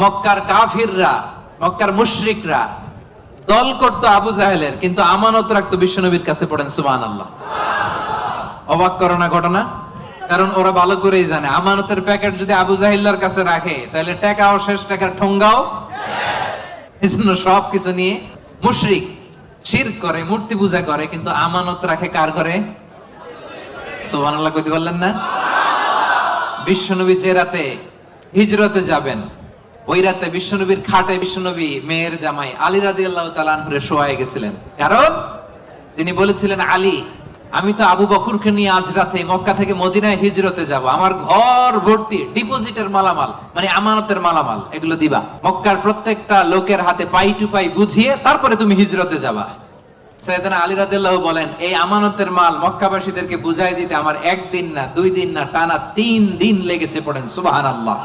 মক্কার কাফিররা, মক্কার মুশরিকরা দল করতো আবু জাহেলের, কিন্তু আমানত রাখতো বিশ্বনবীর কাছে। পড়েন সুবহানাল্লাহ। অবাক করো না ঘটনা? কারণ ওরা ভালো করেই জানে আমানতের প্যাকেট যদি আবু জাহিল্লার কাছে রাখে তাহলে টাকাও শেষ, টাকার ঠোঙ্গাও। এজন্য সবকিছু নিয়ে মুশরিক শিরক করে, মূর্তি পূজা করে, কিন্তু আমানত রাখে কার ঘরে? সুবহানাল্লাহ কইতে পারলেন না? বিশ্বনবী যে রাতে হিজরতে যাবেন, ওই রাতে বিশ্বনবীর খাটে বিশ্বনবী মেয়ের জামাই আলী রাদিয়াল্লাহু তাআলা আনহুরে শোয়ায় গেছিলেন। কারণ তিনি বলেছিলেন, আলী, আমি তো আবু বকরকে নিয়ে আজ রাতে মক্কা থেকে মদিনায় হিজরতে যাব, আমার ঘর ভর্তি ডিপোজিটের মালামাল, মানে আমানতের মালামাল, এগুলো দিবা। মক্কার প্রত্যেকটা লোকের হাতে পাই টু পাই বুঝিয়ে তারপরে তুমি হিজরতে যাবা। সাইয়েদনা আলী রাদিয়াল্লাহু বলেন, এই আমানতের মাল মক্কাবাসীদেরকে বুঝাই দিতে আমার 1 দিন না 2 দিন না টানা 3 দিন লেগেছে। পড়েন সুবহানাল্লাহ।